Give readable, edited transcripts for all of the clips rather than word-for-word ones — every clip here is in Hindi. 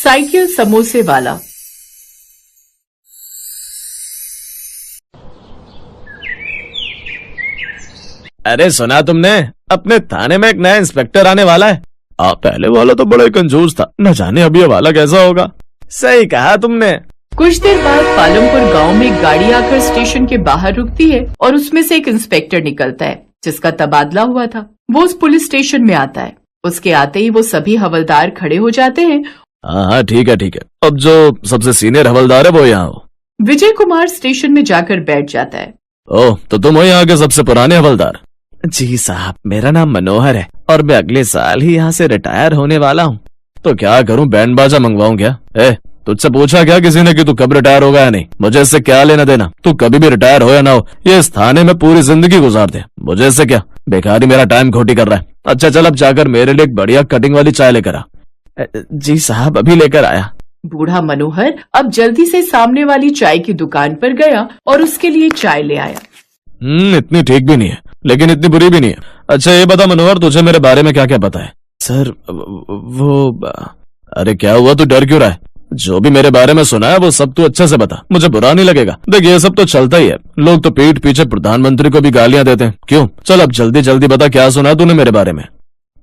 साइकिल समोसे वाला। अरे सुना तुमने, अपने थाने में एक नया इंस्पेक्टर आने वाला है। पहले वाला तो बड़ा ही कंजूस था, न जाने अब ये वाला कैसा होगा। सही कहा तुमने। कुछ देर बाद पालमपुर गांव में एक गाड़ी आकर स्टेशन के बाहर रुकती है और उसमें से एक इंस्पेक्टर निकलता है जिसका तबादला हुआ था। वो उस पुलिस स्टेशन में आता है। उसके आते ही वो सभी हवलदार खड़े हो जाते हैं। हाँ ठीक है ठीक है, अब जो सबसे सीनियर हवलदार है वो यहाँ हो। विजय कुमार स्टेशन में जाकर बैठ जाता है। ओह, तो तुम हो यहाँ के सबसे पुराने हवलदार? जी साहब, मेरा नाम मनोहर है और मैं अगले साल ही यहाँ से रिटायर होने वाला हूँ। तो क्या करूँ, बैंड बाजा मंगवाऊँ क्या? तुझसे पूछा क्या किसी ने कि तू कब रिटायर होगा या नहीं? मुझे इससे क्या लेना देना? तू कभी भी रिटायर हो या ना हो, ये इस थाने में पूरी जिंदगी गुजार दे, मुझे इससे क्या? बेकारी मेरा टाइम खोटी कर रहा है। अच्छा चल, अब जाकर मेरे लिए एक बढ़िया कटिंग वाली चाय लेकर आ। जी साहब, अभी लेकर आया। बूढ़ा मनोहर अब जल्दी से सामने वाली चाय की दुकान पर गया और उसके लिए चाय ले आया। इतनी ठीक भी नहीं है लेकिन इतनी बुरी भी नहीं है। अच्छा ये बता मनोहर, तुझे मेरे बारे में क्या क्या पता है? सर वो अरे क्या हुआ, तू डर क्यों रहा है? जो भी मेरे बारे में सुना है वो सब तू अच्छे से बता, मुझे बुरा नहीं लगेगा। देख ये सब तो चलता ही है, लोग तो पीठ पीछे प्रधानमंत्री को भी गालियां देते हैं। क्यों? चल अब जल्दी जल्दी बता, क्या सुना तूने मेरे बारे में?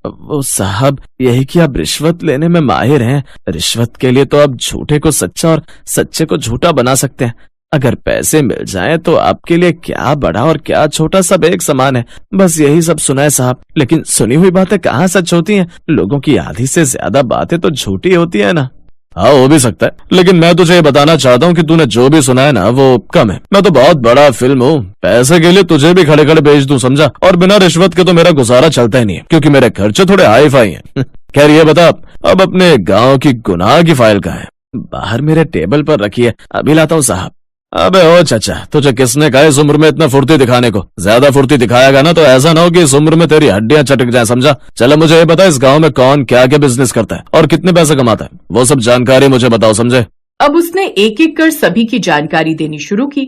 वो साहब, यही कि आप रिश्वत लेने में माहिर हैं। रिश्वत के लिए तो आप झूठे को सच्चा और सच्चे को झूठा बना सकते हैं। अगर पैसे मिल जाएं तो आपके लिए क्या बड़ा और क्या छोटा सब एक समान है। बस यही सब सुना है साहब, लेकिन सुनी हुई बातें कहाँ सच होती हैं? लोगों की आधी से ज्यादा बातें तो झूठी होती है ना। हाँ हो भी सकता है, लेकिन मैं तुझे ये बताना चाहता हूँ कि तूने जो भी सुना है ना वो कम है। मैं तो बहुत बड़ा फिल्म हूँ, पैसे के लिए तुझे भी खड़े खड़े बेच दूं, समझा? और बिना रिश्वत के तो मेरा गुजारा चलता ही नहीं है, क्योंकि मेरे खर्चे थोड़े हाई फाई हैं। खैर ये बता, अब अपने गाँव की गुनाह की फाइल कहाँ है? बाहर मेरे टेबल पर रखी है, अभी लाता हूँ साहब। अबे ओ चाचा, तुझे किसने कहा इस उम्र में इतना फुर्ती दिखाने को? ज्यादा फुर्ती दिखाएगा ना तो ऐसा ना हो कि इस उम्र में तेरी हड्डियां चटक जाए, समझा? चलो मुझे ये बता, इस गांव में कौन क्या क्या बिजनेस करता है और कितने पैसे कमाता है, वो सब जानकारी मुझे बताओ, समझे? अब उसने एक एक कर सभी की जानकारी देनी शुरू की।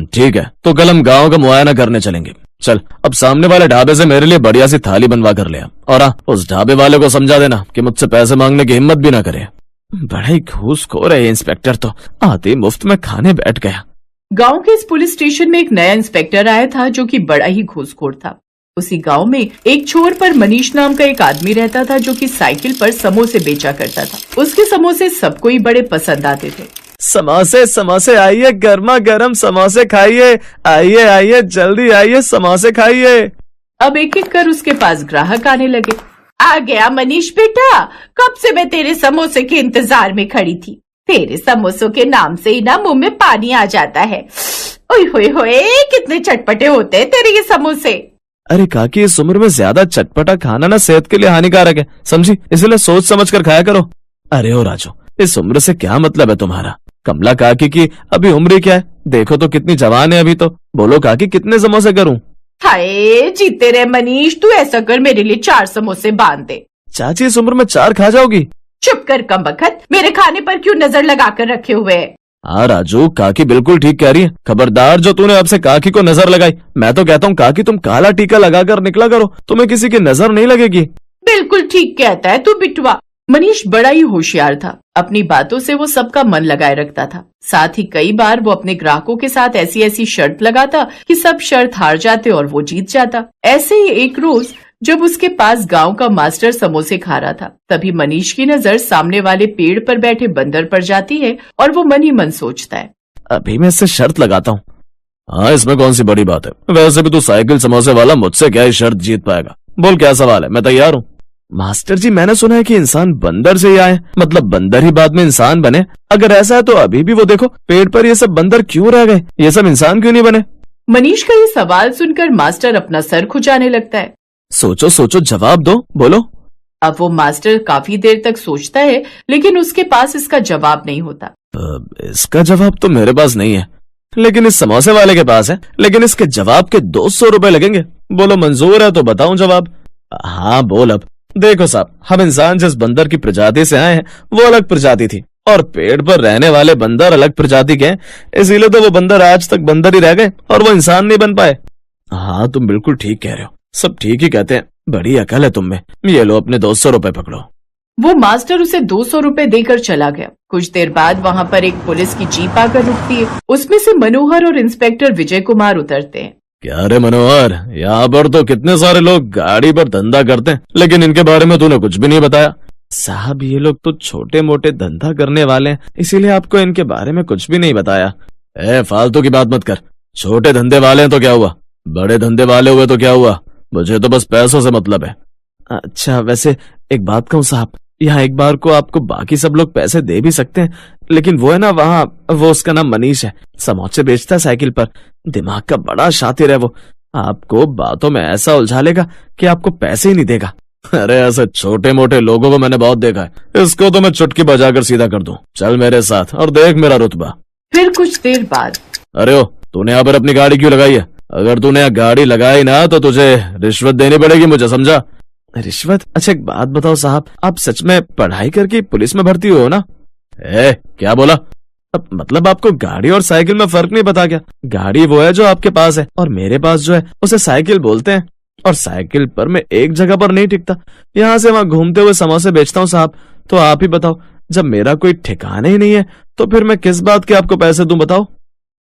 ठीक है, तो कल हम गाँव का मुआयना करने चलेंगे। चल अब सामने वाले ढाबे से मेरे लिए बढ़िया सी थाली बनवा कर ले आ, और हाँ, उस ढाबे वाले को समझा देना कि मुझसे पैसे मांगने की हिम्मत भी ना करे। बड़ा ही घूसखोर है इंस्पेक्टर, तो आते मुफ्त में खाने बैठ गया। गांव के इस पुलिस स्टेशन में एक नया इंस्पेक्टर आया था जो कि बड़ा ही घूसखोर था। उसी गांव में एक छोर पर मनीष नाम का एक आदमी रहता था जो कि साइकिल पर समोसे बेचा करता था। उसके समोसे सबको ही बड़े पसंद आते थे। समोसे समोसे आइए, गर्मा गर्म समोसे खाइए, आइए आइए जल्दी आइए, समोसे खाइए। अब एक एक कर उसके पास ग्राहक आने लगे। आ गया मनीष बेटा, कब से मैं तेरे समोसे के इंतजार में खड़ी थी। तेरे समोसों के नाम से ही ना मुंह में पानी आ जाता है। ओए होए होए, कितने चटपटे होते हैं तेरे ये समोसे। अरे काकी, इस उम्र में ज्यादा चटपटा खाना ना सेहत के लिए हानिकारक है, समझी? इसलिए सोच समझ कर खाया करो। अरे ओ राजू, इस उम्र से क्या मतलब है तुम्हारा? कमला काकी की अभी उम्र क्या है? देखो तो कितनी जवान है अभी तो। बोलो काकी, कितने समोसे करूं? हाय जीते रहे मनीष, तू ऐसा कर, मेरे लिए 4 समोसे बांध दे। चाची, इस उम्र में 4 खा जाओगी? चुप कर कमबख्त, मेरे खाने पर क्यों नजर लगा कर रखे हुए है? हाँ राजू, काकी बिल्कुल ठीक कह रही है। खबरदार जो तूने अब से काकी को नजर लगाई। मैं तो कहता हूँ काकी, तुम काला टीका लगाकर निकला करो, तुम्हें किसी की नजर नहीं लगेगी। बिल्कुल ठीक कहता है तू बिटवा। मनीष बड़ा ही होशियार था। अपनी बातों से वो सबका मन लगाए रखता था। साथ ही कई बार वो अपने ग्राहकों के साथ ऐसी ऐसी शर्त लगाता कि सब शर्त हार जाते और वो जीत जाता। ऐसे ही एक रोज जब उसके पास गांव का मास्टर समोसे खा रहा था, तभी मनीष की नजर सामने वाले पेड़ पर बैठे बंदर पर जाती है और वो मन ही मन सोचता है, अभी मैं इससे शर्त लगाता हूँ। हाँ, इसमें कौन सी बड़ी बात है? वैसे भी तू साइकिल समोसे वाला, मुझसे क्या ही शर्त जीत पाएगा? बोल क्या सवाल है, मैं तैयार हूँ। मास्टर जी, मैंने सुना है कि इंसान बंदर से ही आए, मतलब बंदर ही बाद में इंसान बने। अगर ऐसा है तो अभी भी वो देखो, पेड़ पर ये सब बंदर क्यों रह गए? ये सब इंसान क्यों नहीं बने? मनीष का ये सवाल सुनकर मास्टर अपना सर खुजाने लगता है। सोचो सोचो, जवाब दो, बोलो। अब वो मास्टर काफी देर तक सोचता है, लेकिन उसके पास इसका जवाब नहीं होता। इसका जवाब तो मेरे पास नहीं है, लेकिन इस समोसे वाले के पास है। लेकिन इसके जवाब के 200 रुपए लगेंगे। बोलो मंजूर है तो बताऊं जवाब? हाँ बोल। अब देखो साहब, हम इंसान जिस बंदर की प्रजाति से आए हैं वो अलग प्रजाति थी, और पेड़ पर रहने वाले बंदर अलग प्रजाति के हैं। इसीलिए तो वो बंदर आज तक बंदर ही रह गए और वो इंसान नहीं बन पाए। हाँ तुम बिल्कुल ठीक कह रहे हो, सब ठीक ही कहते हैं। बड़ी अकल है तुम में। ये लो अपने 200 रुपए पकड़ो। वो मास्टर उसे 200 रुपए देकर चला गया। कुछ देर बाद वहाँ पर एक पुलिस की जीप आकर रुकती है। उसमें से मनोहर और इंस्पेक्टर विजय कुमार उतरते हैं। क्या रे मनोहर, यहाँ पर तो कितने सारे लोग गाड़ी पर धंधा करते हैं, लेकिन इनके बारे में तूने कुछ भी नहीं बताया। साहब ये लोग तो छोटे मोटे धंधा करने वाले हैं, इसीलिए आपको इनके बारे में कुछ भी नहीं बताया। फालतू की बात मत कर। छोटे धंधे वाले हैं तो क्या हुआ, बड़े धंधे वाले हुए तो क्या हुआ, मुझे तो बस पैसों से मतलब है। अच्छा वैसे एक बात कहूँ साहब, यहाँ एक बार को आपको बाकी सब लोग पैसे दे भी सकते हैं, लेकिन वो है ना वहाँ, वो उसका नाम मनीष है, समोसे बेचता है साइकिल पर, दिमाग का बड़ा शातिर है वो, आपको बातों में ऐसा उलझा लेगा कि आपको पैसे ही नहीं देगा। अरे ऐसे छोटे मोटे लोगों को मैंने बहुत देखा है, इसको तो मैं चुटकी बजाकर सीधा कर दूं। चल मेरे साथ और देख मेरा रुतबा। फिर कुछ देर बाद, अरे ओ, तूने यहाँ पर अपनी गाड़ी क्यों लगाई है? अगर तूने यहाँ गाड़ी लगाई ना तो तुझे रिश्वत देनी पड़ेगी, मुझे समझा? रिश्वत? अच्छा एक बात बताओ साहब, आप सच में पढ़ाई करके पुलिस में भर्ती हुए हो ना? क्या बोला? अब मतलब आपको गाड़ी और साइकिल में फर्क नहीं पता क्या? गाड़ी वो है जो आपके पास है और मेरे पास जो है उसे साइकिल बोलते हैं, और साइकिल पर मैं एक जगह पर नहीं टिकता, यहाँ से वहाँ घूमते हुए समोसे बेचता हूँ साहब। तो आप ही बताओ, जब मेरा कोई ठिकाना ही नहीं है तो फिर मैं किस बात के आपको पैसे दूं बताओ?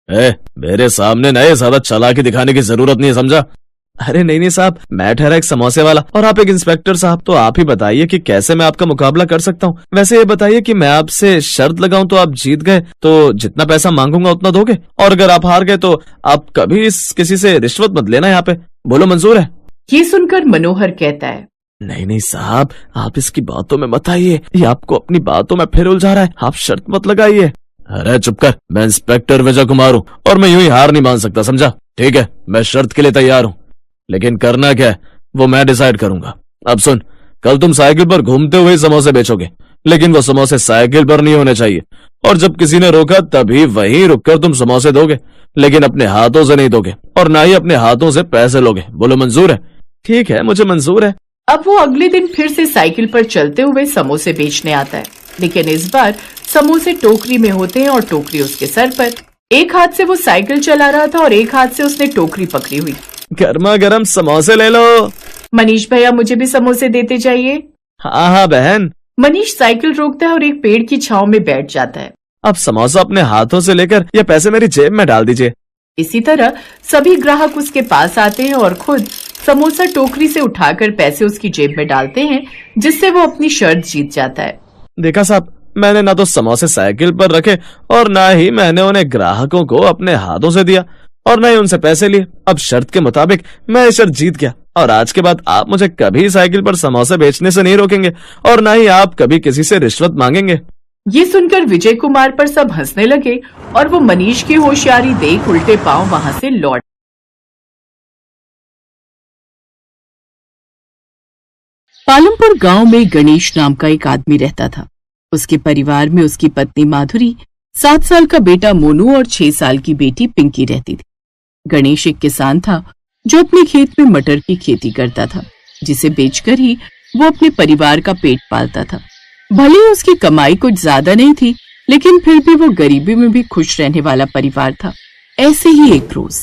मेरे सामने नए ज्यादा चालाकी दिखाने की जरूरत नहीं है, समझा? अरे नहीं साहब, मैं ठहरा एक समोसे वाला और आप एक इंस्पेक्टर साहब, तो आप ही बताइए कि कैसे मैं आपका मुकाबला कर सकता हूँ। वैसे ये बताइए कि मैं आपसे शर्त लगाऊं तो आप जीत गए तो जितना पैसा मांगूंगा उतना दोगे, और अगर आप हार गए तो आप कभी किसी से रिश्वत मत लेना यहाँ पे। बोलो मंजूर है? ये सुनकर मनोहर कहता है, नहीं साहब, आप इसकी बातों में मत आइए, ये आपको अपनी बातों में फिर उलझा रहा है, आप शर्त मत लगाइए। अरे चुप कर, मैं इंस्पेक्टर विजय कुमार हूँ और मैं यूं ही हार नहीं मान सकता, समझा? ठीक है, मैं शर्त के लिए तैयार हूँ, लेकिन करना क्या है वो मैं डिसाइड करूंगा। अब सुन, कल तुम साइकिल पर घूमते हुए समोसे बेचोगे, लेकिन वो समोसे साइकिल पर नहीं होने चाहिए, और जब किसी ने रोका तभी वहीं रुककर तुम समोसे दोगे, लेकिन अपने हाथों से नहीं दोगे और ना ही अपने हाथों से पैसे लोगे। बोलो मंजूर है? ठीक है, मुझे मंजूर है। अब वो अगले दिन फिर से साइकिल पर चलते हुए समोसे बेचने आता है, लेकिन इस बार समोसे टोकरी में होते हैं और टोकरी उसके सर पर। एक हाथ से वो साइकिल चला रहा था और एक हाथ से उसने टोकरी पकड़ी हुई। गर्मा गर्म समोसे ले लो। मनीष भैया, मुझे भी समोसे देते चाहिए। हाँ बहन। मनीष साइकिल रोकता है और एक पेड़ की छांव में बैठ जाता है। अब समोसा अपने हाथों से लेकर ये पैसे मेरी जेब में डाल दीजिए। इसी तरह सभी ग्राहक उसके पास आते हैं और खुद समोसा टोकरी से उठाकर पैसे उसकी जेब में डालते हैं, जिससे वो अपनी शर्त जीत जाता है। देखा साहब, मैंने ना तो समोसे साइकिल पर रखे और ना ही मैंने उन्हें ग्राहकों को अपने हाथों से दिया और ना ही उनसे पैसे लिए। अब शर्त के मुताबिक मैं शर्त जीत गया, और आज के बाद आप मुझे कभी साइकिल पर समोसे बेचने से नहीं रोकेंगे और ना ही आप कभी किसी से रिश्वत मांगेंगे। ये सुनकर विजय कुमार पर सब हंसने लगे और वो मनीष की होशियारी देख उल्टे पांव वहां से लौट। पालमपुर गांव में गणेश नाम का एक आदमी रहता था। उसके परिवार में उसकी पत्नी माधुरी, 7 साल का बेटा मोनू और 6 साल की बेटी पिंकी रहती थी। गणेश एक किसान था जो अपने खेत में मटर की खेती करता था, जिसे बेचकर ही वो अपने परिवार का पेट पालता था। भले ही उसकी कमाई कुछ ज्यादा नहीं थी, लेकिन फिर भी वो गरीबी में भी खुश रहने वाला परिवार था। ऐसे ही एक रोज,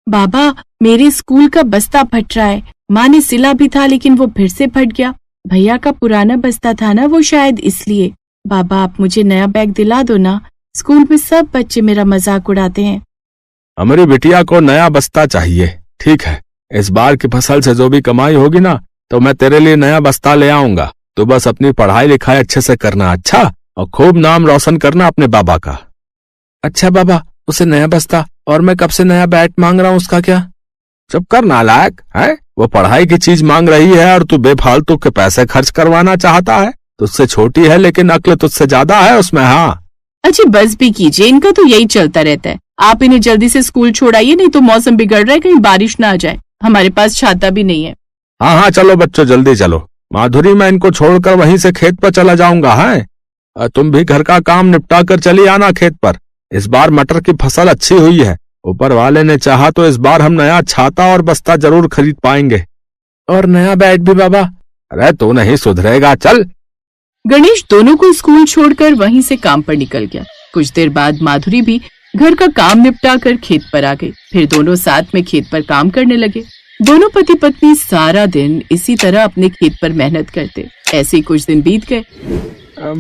बाबा मेरे स्कूल का बस्ता फट रहा है। माँ ने सिला भी था लेकिन वो फिर से फट गया। भैया का पुराना बस्ता था ना, वो शायद इसलिए। बाबा आप मुझे नया बैग दिला दो ना, स्कूल में सब बच्चे मेरा मजाक उड़ाते हैं। हमारी बिटिया को नया बस्ता चाहिए। ठीक है, इस बार की फसल से जो भी कमाई होगी ना तो मैं तेरे लिए नया बस्ता ले आऊंगा। तो बस अपनी पढ़ाई लिखाई अच्छे से करना, अच्छा, और खूब नाम रोशन करना अपने बाबा का। अच्छा बाबा, उसे नया बस्ता, और मैं कब से नया बैट मांग रहा हूँ उसका क्या? चुप कर नालायक, है वो पढ़ाई की चीज मांग रही है और तू बेफालतू के पैसे खर्च करवाना चाहता है। तुझसे छोटी है लेकिन अक्ल तुझसे ज्यादा है उसमें। हाँ अच्छा बस भी कीजिए, इनका तो यही चलता रहता है। आप इन्हें जल्दी से स्कूल छोड़ाइए, नहीं तो मौसम बिगड़ रहा है, कहीं बारिश ना आ जाए। हमारे पास छाता भी नहीं है। हाँ चलो बच्चों जल्दी चलो। माधुरी, मैं इनको छोड़कर वहीं से खेत पर चला जाऊंगा। है तुम भी घर का काम निपटा कर चली आना खेत पर। इस बार मटर की फसल अच्छी हुई है, ऊपर वाले ने चाहा तो इस बार हम नया छाता और बस्ता जरूर खरीद पाएंगे, और नया बैट भी बाबा। अरे तू नहीं सुधरेगा, चल। गणेश दोनों को स्कूल छोड़कर वहीं से काम पर निकल गया। कुछ देर बाद माधुरी भी घर का काम निपटा कर खेत पर आ गई। फिर दोनों साथ में खेत पर काम करने लगे। दोनों पति पत्नी सारा दिन इसी तरह अपने खेत पर मेहनत करते। ऐसे ही कुछ दिन बीत गए।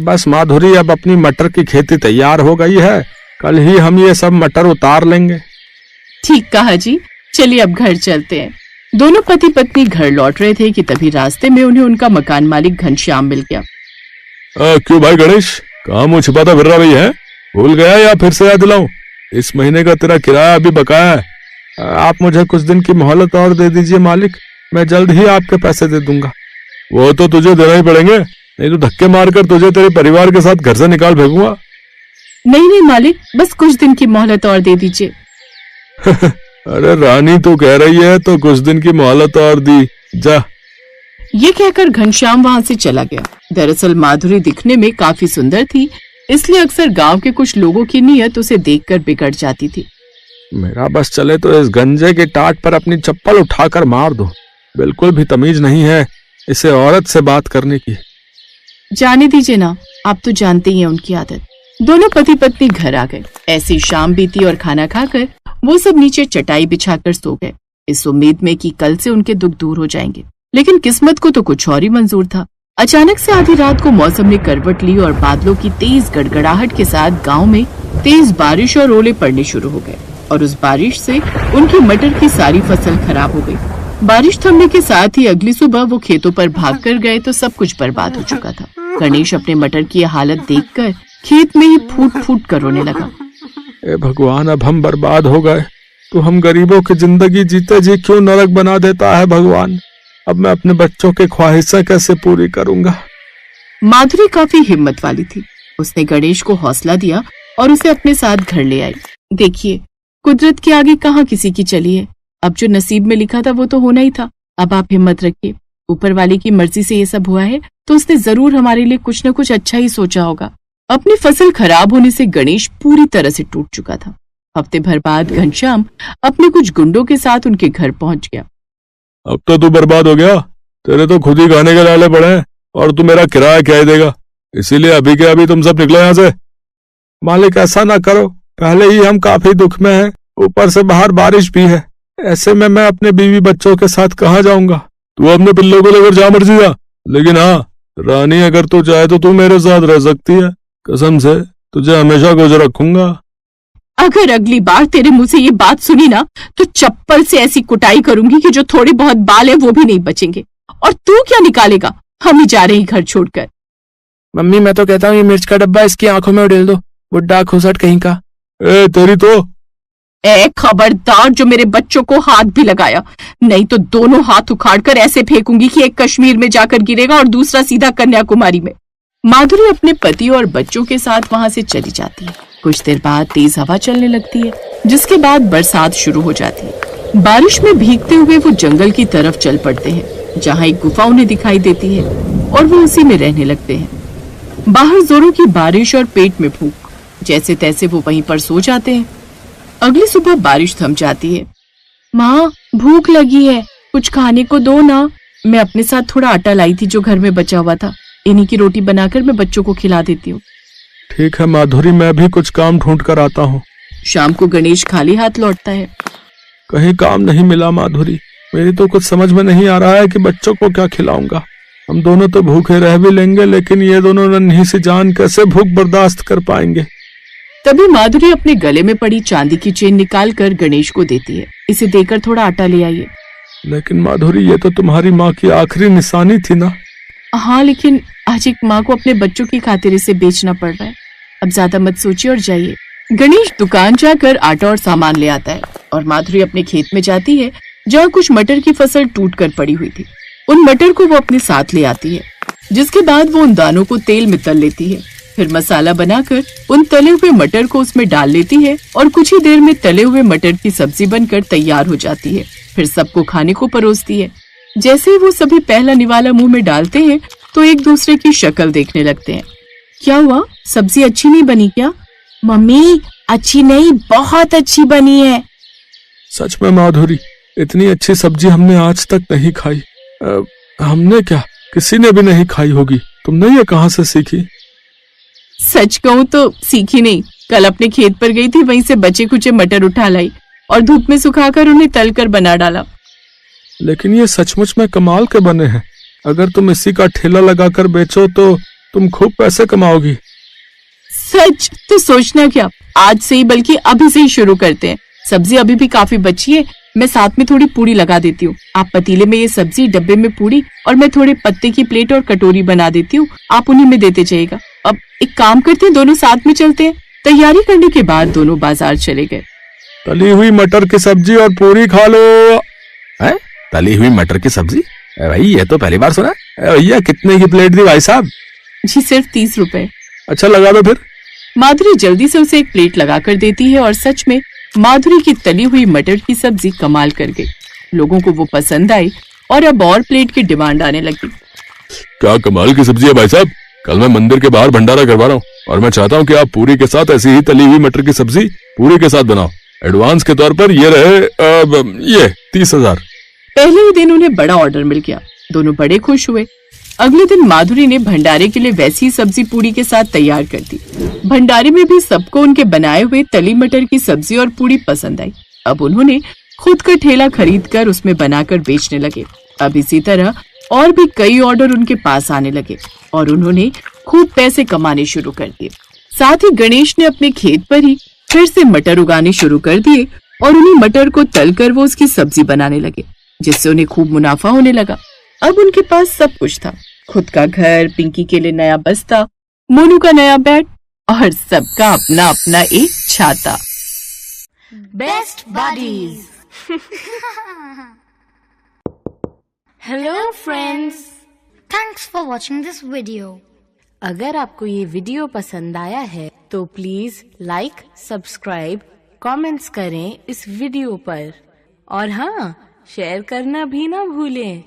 बस माधुरी, अब अपनी मटर की खेती तैयार हो गई है, कल ही हम ये सब मटर उतार लेंगे। ठीक कहा जी, चलिए अब घर चलते हैं। दोनों पति पत्नी घर लौट रहे थे कि तभी रास्ते में उन्हें उनका मकान मालिक घनश्याम मिल गया। क्यों भाई गणेश, कहाँ मुँह छिपाता फिर रहा भाई है? भूल गया या फिर से याद दिलाऊं? इस महीने का तेरा किराया अभी बकाया है। आप मुझे कुछ दिन की मोहलत और दे दीजिए मालिक, मैं जल्द ही आपके पैसे दे दूंगा। वो तो तुझे देना ही पड़ेंगे, नहीं तो धक्के मारकर तुझे तेरे परिवार के साथ घर से निकाल फेंकूंगा। नहीं मालिक, बस कुछ दिन की मोहलत और दे दीजिए। अरे रानी तू कह रही है तो कुछ दिन की मोहलत और दी जा। ये कहकर घनश्याम वहाँ से चला गया। दरअसल माधुरी दिखने में काफी सुंदर थी, इसलिए अक्सर गांव के कुछ लोगों की नीयत उसे देखकर बिगड़ जाती थी। मेरा बस चले तो इस गंजे के टाट पर अपनी चप्पल उठाकर मार दो। बिल्कुल भी तमीज नहीं है इसे औरत से बात करने की। जाने दीजिए ना, आप तो जानते ही हैं उनकी आदत। दोनों पति पत्नी घर आ गए। ऐसी शाम बीती और खाना खाकर वो सब नीचे चटाई बिछाकर सो गए, इस उम्मीद में कि कल से उनके दुख दूर हो जाएंगे। लेकिन किस्मत को तो कुछ और ही मंजूर था। अचानक से आधी रात को मौसम ने करवट ली और बादलों की तेज गड़गड़ाहट के साथ गांव में तेज बारिश और ओले पड़ने शुरू हो गए और उस बारिश से उनकी मटर की सारी फसल खराब हो गई। बारिश थमने के साथ ही अगली सुबह वो खेतों पर भागकर गए तो सब कुछ बर्बाद हो चुका था। गणेश अपने मटर की हालत देखकर खेत में ही फूट फूट कर रोने लगा। ए भगवान, अब हम बर्बाद हो गए। तो हम गरीबों की जिंदगी जीते जी क्यों नरक बना देता है भगवान। अब मैं अपने बच्चों की ख्वाहिशें कैसे पूरी करूंगा। माधुरी काफी हिम्मत वाली थी। उसने गणेश को हौसला दिया और उसे अपने साथ घर ले आई। देखिए, कुदरत के आगे कहाँ किसी की चली है। अब जो नसीब में लिखा था वो तो होना ही था। अब आप हिम्मत रखिए, ऊपर वाले की मर्जी से ये सब हुआ है तो उसने जरूर हमारे लिए कुछ न कुछ अच्छा ही सोचा होगा। अपनी फसल खराब होने से गणेश पूरी तरह से टूट चुका था। हफ्ते भर बाद घनश्याम अपने कुछ गुंडों के साथ उनके घर पहुंच गया। अब तो तू बर्बाद हो गया, तेरे तो खुद ही खाने के लाले पड़े हैं और तू मेरा किराया क्या ही देगा। इसीलिए अभी के अभी तुम सब निकलो यहाँ से। मालिक ऐसा ना करो, पहले ही हम काफी दुख में हैं, ऊपर से बाहर बारिश भी है। ऐसे में मैं अपने बीवी बच्चों के साथ कहाँ जाऊंगा। तू अपने पिल्लों को लेकर जा मर्जी जा, लेकिन हाँ रानी, अगर तू चाहे तो तू मेरे साथ रह सकती है। कसम से तुझे हमेशा कुछ रखूंगा। अगर अगली बार तेरे मुंह से ये बात सुनी ना तो चप्पल से ऐसी कुटाई करूंगी कि जो थोड़े बहुत बाल है वो भी नहीं बचेंगे। और तू क्या निकालेगा, हम ही जा रहे हैं घर छोड़कर। मम्मी, मैं तो कहता हूँ ये मिर्च का डब्बा इसकी आंखों में उड़ेल दो, बुड्ढा खुसट कहीं का। ए तेरी तो। ए खबरदार, जो मेरे बच्चों को हाथ भी लगाया, नहीं तो दोनों हाथ उखाड़कर ऐसे फेंकूंगी कि एक कश्मीर में जाकर गिरेगा और दूसरा सीधा कन्याकुमारी में। माधुरी अपने पति और बच्चों के साथ वहां से चली जाती है। कुछ देर बाद तेज हवा चलने लगती है, जिसके बाद बरसात शुरू हो जाती है। बारिश में भीगते हुए वो जंगल की तरफ चल पड़ते हैं, जहाँ एक गुफा उन्हें दिखाई देती है और वो उसी में रहने लगते हैं। बाहर जोरों की बारिश और पेट में भूख, जैसे तैसे वो वहीं पर सो जाते हैं। अगली सुबह बारिश थम जाती है। माँ, भूख लगी है, कुछ खाने को दो ना। मैं अपने साथ थोड़ा आटा लाई थी जो घर में बचा हुआ था, इन्हीं की रोटी बनाकर मैं बच्चों को खिला देती हूँ। ठीक है माधुरी, मैं भी कुछ काम ढूंढ कर आता हूँ। शाम को गणेश खाली हाथ लौटता है। कहीं काम नहीं मिला माधुरी, मेरी तो कुछ समझ में नहीं आ रहा है कि बच्चों को क्या खिलाऊंगा। हम दोनों तो भूखे रह भी लेंगे, लेकिन ये दोनों नन्ही सी जान कैसे भूख बर्दाश्त कर पाएंगे। तभी माधुरी अपने गले में पड़ी चांदी की चेन निकाल कर गणेश को देती है। इसे देकर थोड़ा आटा ले आइए। लेकिन माधुरी, ये तो तुम्हारी माँ की आखिरी निशानी थी ना। हाँ, लेकिन आज एक माँ को अपने बच्चों की खातिर इसे बेचना पड़ रहा है। अब ज्यादा मत सोचिए और जाइए। गणेश दुकान जाकर आटा और सामान ले आता है और माधुरी अपने खेत में जाती है, जहाँ कुछ मटर की फसल टूट कर पड़ी हुई थी। उन मटर को वो अपने साथ ले आती है, जिसके बाद वो उन दानों को तेल में तल लेती है। फिर मसाला बनाकर उन तले हुए मटर को उसमें डाल लेती है और कुछ ही देर में तले हुए मटर की सब्जी बनकर तैयार हो जाती है। फिर सबको खाने को परोसती है। जैसे ही वो सभी पहला निवाला मुंह में डालते हैं तो एक दूसरे की शक्ल देखने लगते हैं। क्या हुआ, सब्जी अच्छी नहीं बनी क्या? मम्मी, अच्छी नहीं, बहुत अच्छी बनी है। सच में माधुरी, इतनी अच्छी सब्जी हमने आज तक नहीं खाई। हमने क्या, किसी ने भी नहीं खाई होगी। तुमने ये कहाँ से सीखी? सच कहूँ तो सीखी नहीं, कल अपने खेत पर गई थी, वहीं से बचे कुचे मटर उठा लाई और धूप में सुखाकर उन्हें तलकर बना डाला। लेकिन ये सचमुच में कमाल के बने हैं। अगर तुम इसी का ठेला लगाकर बेचो तो तुम खूब पैसे कमाओगी। सच तो सोचना क्या, आज से ही बल्कि अभी से ही शुरू करते हैं। सब्जी अभी भी काफी बची है, मैं साथ में थोड़ी पूड़ी लगा देती हूँ। आप पतीले में ये सब्जी, डब्बे में पूड़ी और मैं थोड़े पत्ते की प्लेट और कटोरी बना देती हूँ, आप उन्हीं में देते जाइएगा। अब एक काम करते हैं, दोनों साथ में चलते हैं। तैयारी करने के बाद दोनों बाजार चले गए। तली हुई मटर की सब्जी और पूरी खा लो। है तली हुई मटर की सब्जी? भाई ये तो पहली बार सुना। भैया कितने की प्लेट दी भाई साहब? जी सिर्फ 30 रुपए। अच्छा लगा दो फिर। माधुरी जल्दी से उसे एक प्लेट लगा कर देती है और सच में माधुरी की तली हुई मटर की सब्जी कमाल कर गई। लोगों को वो पसंद आई और अब और प्लेट की डिमांड आने लगी। क्या कमाल की सब्जी है भाई साहब। कल मैं मंदिर के बाहर भंडारा करवा रहा हूँ और मैं चाहता हूँ कि आप पूरी के साथ ऐसी ही तली हुई मटर की सब्जी पूरी के साथ बनाओ। एडवांस के तौर पर ये रहे ये 30,000। पहले ही दिन उन्हें बड़ा ऑर्डर मिल गया। दोनों बड़े खुश हुए। अगले दिन माधुरी ने भंडारे के लिए वैसी ही सब्जी पूड़ी के साथ तैयार कर दी। भंडारे में भी सबको उनके बनाए हुए तली मटर की सब्जी और पूड़ी पसंद आई। अब उन्होंने खुद का ठेला खरीद कर उसमें बनाकर बेचने लगे। अब इसी तरह और भी कई ऑर्डर उनके पास आने लगे और उन्होंने खूब पैसे कमाने शुरू कर दिए। साथ ही गणेश ने अपने खेत पर ही फिर से मटर उगाने शुरू कर दिए और उन्हीं मटर को तलकर वो उसकी सब्जी बनाने लगे, जिससे उन्हें खूब मुनाफा होने लगा। अब उनके पास सब कुछ था, खुद का घर, पिंकी के लिए नया बस्ता, मोनू का नया बैट और सबका अपना अपना एक छाता। Best buddies. Hello friends, thanks for watching this video. अगर आपको ये वीडियो पसंद आया है तो प्लीज लाइक, सब्सक्राइब, कमेंट्स करें इस वीडियो पर और हाँ, शेयर करना भी ना भूलें।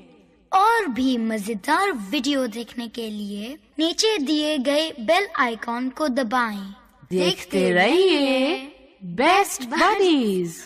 और भी मजेदार वीडियो देखने के लिए नीचे दिए गए बेल आइकॉन को दबाएं। देखते रहिए बेस्ट बडीज।